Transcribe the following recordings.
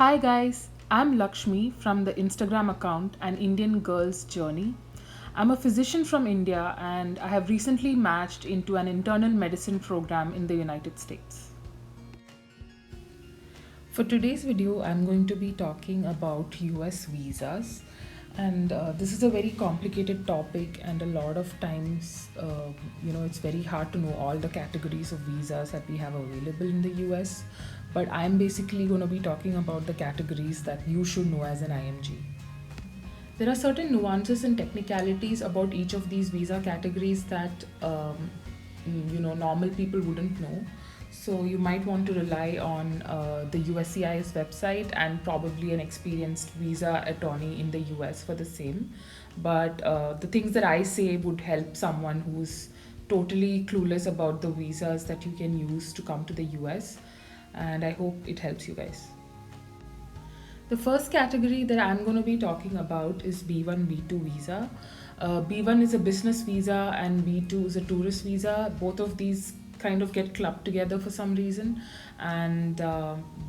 Hi guys, I'm Lakshmi from the Instagram account An Indian Girl's Journey. I'm a physician from India and I have recently matched into an internal medicine program in the United States. For today's video, I'm going to be talking about US visas. And this is a very complicated topic, and a lot of times, it's very hard to know all the categories of visas that we have available in the US. But I'm basically going to be talking about the categories that you should know as an IMG. There are certain nuances and technicalities about each of these visa categories that normal people wouldn't know. So you might want to rely on the USCIS website and probably an experienced visa attorney in the US for the same. But the things that I say would help someone who's totally clueless about the visas that you can use to come to the US. And I hope it helps you guys. The first category that I'm going to be talking about is B1, B2 visa. B1 is a business visa and B2 is a tourist visa. Both of these kind of get clubbed together for some reason, and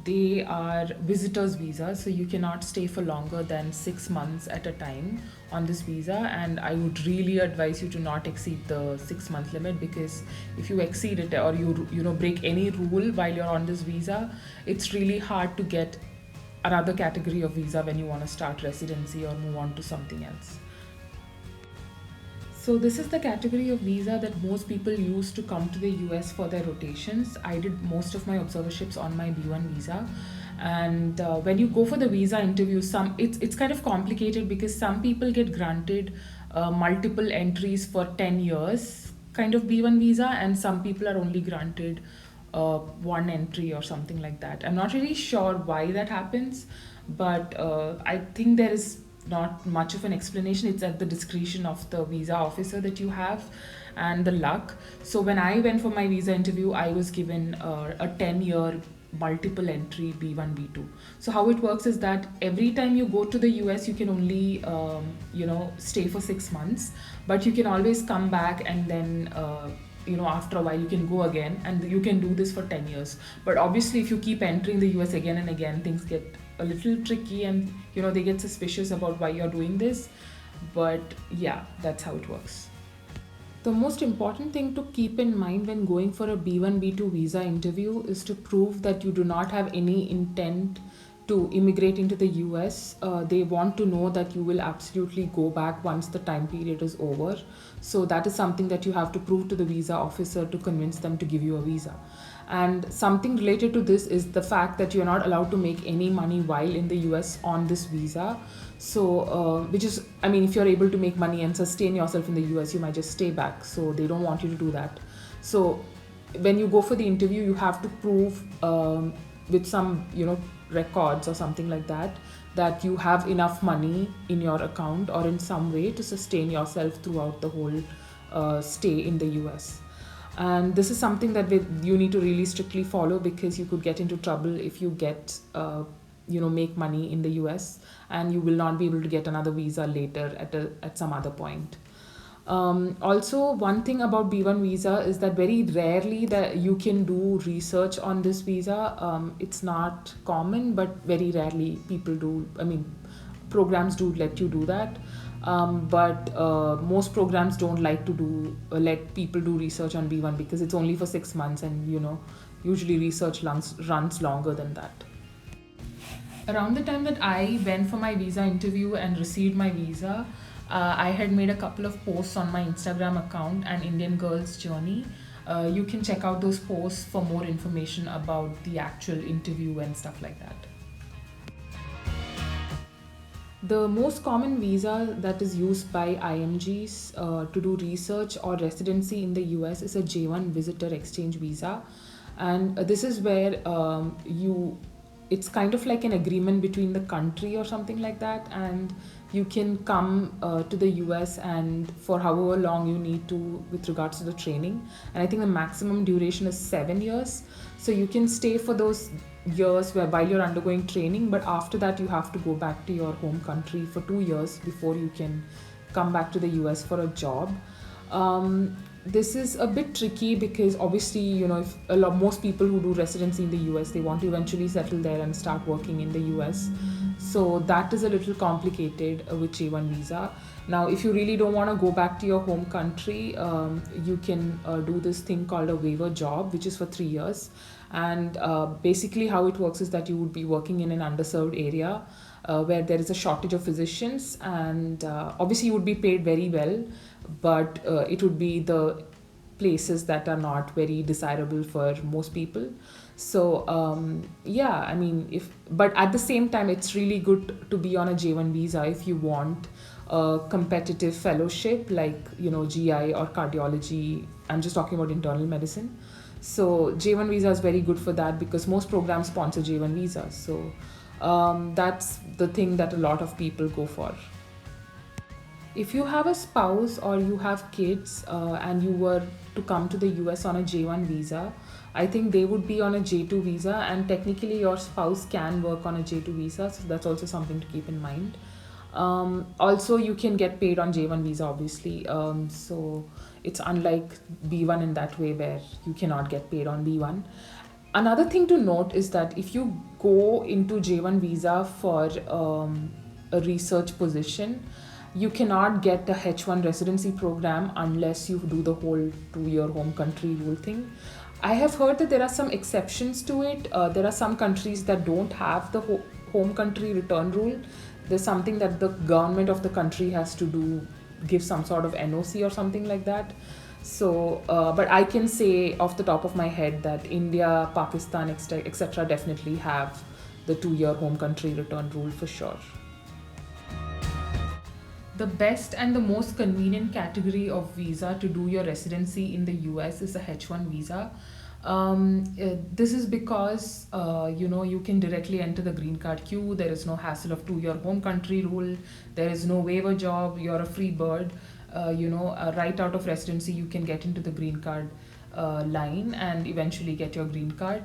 they are visitors visa, so you cannot stay for longer than 6 months at a time on this visa. And I would really advise you to not exceed the 6 month limit, because if you exceed it or you break any rule while you're on this visa, it's really hard to get another category of visa when you want to start residency or move on to something else. So this is the category of visa that most people use to come to the US for their rotations. I did most of my observerships on my B1 visa. And when you go for the visa interview, it's kind of complicated because some people get granted multiple entries for 10 years kind of B1 visa, and some people are only granted one entry or something like that. I'm not really sure why that happens, but I think there is not much of an explanation. It's at the discretion of the visa officer that you have and the luck. So when I went for my visa interview, I was given a 10-year multiple entry B1, B2. So how it works is that every time you go to the US, you can only stay for 6 months, but you can always come back, and then after a while you can go again, and you can do this for 10 years. But obviously if you keep entering the US again and again, things get a little tricky, and they get suspicious about why you're doing this. But yeah, that's how it works. The most important thing to keep in mind when going for a B1, B2 visa interview is to prove that you do not have any intent to immigrate into the US. They want to know that you will absolutely go back once the time period is over. So that is something that you have to prove to the visa officer to convince them to give you a visa. And something related to this is the fact that you're not allowed to make any money while in the US on this visa. So, which is, I mean, if you're able to make money and sustain yourself in the US, you might just stay back. So they don't want you to do that. So when you go for the interview, you have to prove with some, records or something like that, that you have enough money in your account or in some way to sustain yourself throughout the whole stay in the US. And this is something that you need to really strictly follow, because you could get into trouble if you get make money in the US, and you will not be able to get another visa later at some other point. Also, one thing about B1 visa is that very rarely that you can do research on this visa. It's not common, but very rarely people do. I mean, programs do let you do that. But most programs don't like to let people do research on B1, because it's only for 6 months, and usually research runs longer than that. Around the time that I went for my visa interview and received my visa, I had made a couple of posts on my Instagram account, An Indian Girl's Journey. You can check out those posts for more information about the actual interview and stuff like that. The most common visa that is used by IMGs to do research or residency in the US is a J1 visitor exchange visa. And this is where it's kind of like an agreement between the country or something like that, and you can come to the US and for however long you need to with regards to the training. And I think the maximum duration is 7 years. So you can stay for those years while you're undergoing training, but after that you have to go back to your home country for 2 years before you can come back to the US for a job. This is a bit tricky because obviously, if most people who do residency in the US, they want to eventually settle there and start working in the US. So that is a little complicated with J1 visa. Now, if you really don't want to go back to your home country, you can do this thing called a waiver job, which is for 3 years. And basically, how it works is that you would be working in an underserved area where there is a shortage of physicians, and obviously, you would be paid very well, but it would be the places that are not very desirable for most people. So yeah, I mean, if but at the same time, it's really good to be on a J1 visa if you want a competitive fellowship like GI or cardiology. I'm just talking about internal medicine. So J1 visa is very good for that because most programs sponsor J1 visas. So that's the thing that a lot of people go for. If you have a spouse or you have kids and you were to come to the US on a J1 visa, I think they would be on a J2 visa, and technically your spouse can work on a J2 visa, so that's also something to keep in mind. Also, you can get paid on J1 visa, obviously. So it's unlike B1 in that way where you cannot get paid on B1. Another thing to note is that if you go into J1 visa for a research position, you cannot get a H1 residency program unless you do the whole 2 year home country rule thing. I have heard that there are some exceptions to it. There are some countries that don't have the home country return rule. There's something that the government of the country has to do, give some sort of NOC or something like that. So, but I can say off the top of my head that India, Pakistan, etc., definitely have the 2 year home country return rule for sure. The best and the most convenient category of visa to do your residency in the US is a H1 visa. This is because you can directly enter the green card queue. There is no hassle of 2 year home country rule. There is no waiver job. You're a free bird. Right out of residency, you can get into the green card line and eventually get your green card.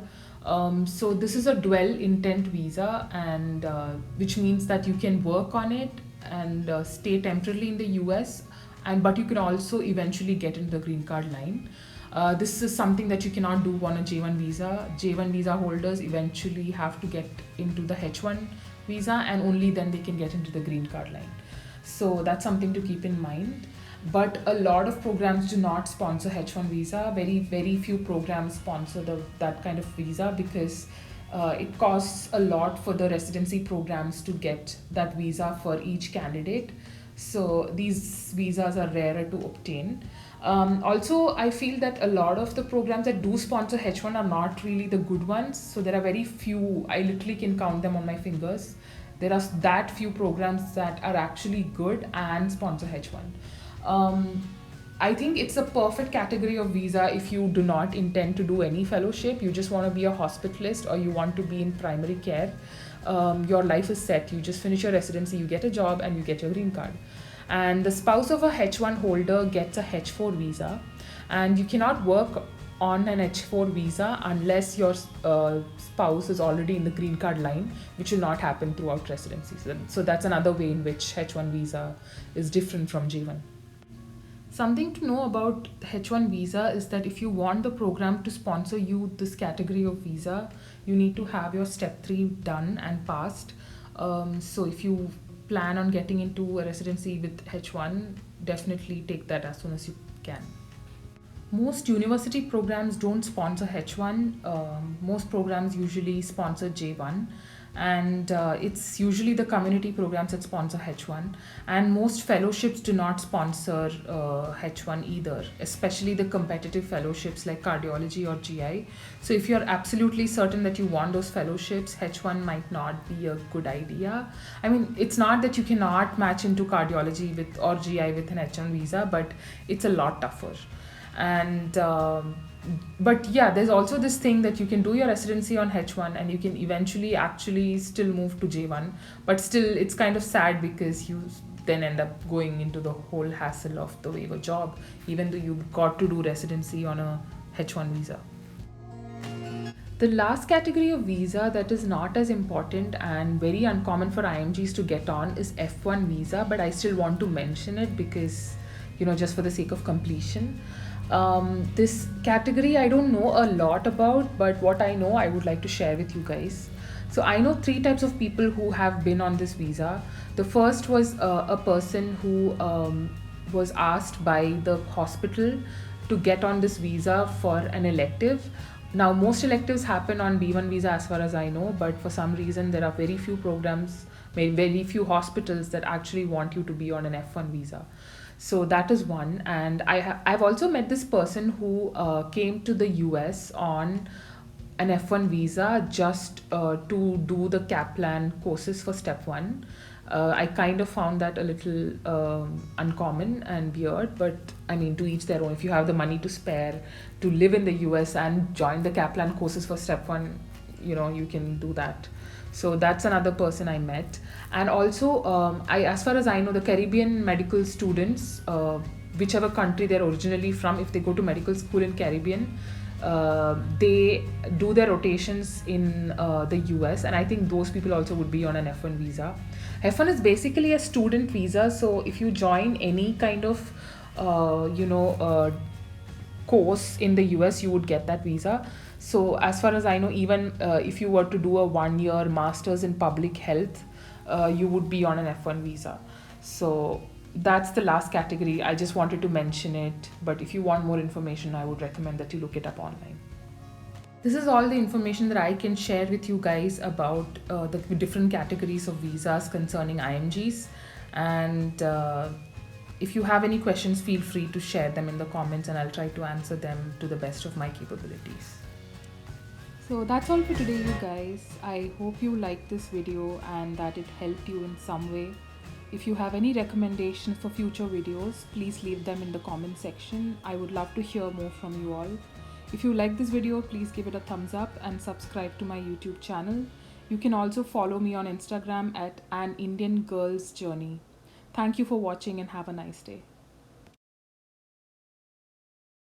So this is a dual intent visa, and which means that you can work on it and stay temporarily in the US, and but you can also eventually get into the green card line. This is something that you cannot do on a J1 visa. J1 visa holders eventually have to get into the H1 visa, and only then they can get into the green card line. So that's something to keep in mind. But a lot of programs do not sponsor H1 visa. Very, very few programs sponsor that kind of visa because it costs a lot for the residency programs to get that visa for each candidate. So these visas are rarer to obtain. Also, I feel that a lot of the programs that do sponsor H1 are not really the good ones. So there are very few, I literally can count them on my fingers. There are that few programs that are actually good and sponsor H1. I think it's a perfect category of visa if you do not intend to do any fellowship. You just want to be a hospitalist or you want to be in primary care. Your life is set. You just finish your residency, you get a job, and you get your green card. And the spouse of a H1 holder gets a H4 visa, and you cannot work on an H4 visa unless your spouse is already in the green card line, which will not happen throughout residency. So that's another way in which H1 visa is different from J1. Something to know about H1 visa is that if you want the program to sponsor you this category of visa, you need to have your step 3 done and passed. So if you plan on getting into a residency with H1, definitely take that as soon as you can. Most university programs don't sponsor H1. Most programs usually sponsor J1, and it's usually the community programs that sponsor H1. And most fellowships do not sponsor H1 either, especially the competitive fellowships like cardiology or GI. So if you're absolutely certain that you want those fellowships, H1 might not be a good idea. I mean, it's not that you cannot match into cardiology with or GI with an H1 visa, but it's a lot tougher. And but yeah, there's also this thing that you can do your residency on H1 and you can eventually actually still move to J1, but still it's kind of sad because you then end up going into the whole hassle of the waiver job, even though you got to do residency on a H1 visa. The last category of visa that is not as important and very uncommon for IMGs to get on is F1 visa, but I still want to mention it because, just for the sake of completion. This category I don't know a lot about, but what I know I would like to share with you guys. So I know three types of people who have been on this visa. The first was a person who was asked by the hospital to get on this visa for an elective. Now, most electives happen on B1 visa as far as I know, but for some reason, there are very few programs, very few hospitals that actually want you to be on an F1 visa. So that is one. And I've also met this person who came to the US on an F1 visa just to do the Kaplan courses for step one. I kind of found that a little uncommon and weird, but I mean, to each their own. If you have the money to spare to live in the US and join the Kaplan courses for step one, you can do that. So that's another person I met. And also, as far as I know, the Caribbean medical students, whichever country they're originally from, if they go to medical school in Caribbean, they do their rotations in the US, and I think those people also would be on an F1 visa. F1 is basically a student visa, so if you join any kind of course in the US, you would get that visa. So, as far as I know, even if you were to do a 1 year master's in public health, you would be on an F1 visa. So, that's the last category. I just wanted to mention it, but if you want more information, I would recommend that you look it up online. This is all the information that I can share with you guys about the different categories of visas concerning IMGs. And if you have any questions, feel free to share them in the comments and I'll try to answer them to the best of my capabilities. So that's all for today, you guys. I hope you liked this video and that it helped you in some way. If you have any recommendations for future videos, please leave them in the comment section. I would love to hear more from you all. If you like this video, please give it a thumbs up and subscribe to my YouTube channel. You can also follow me on Instagram at An Indian Girl's Journey. Thank you for watching and have a nice day.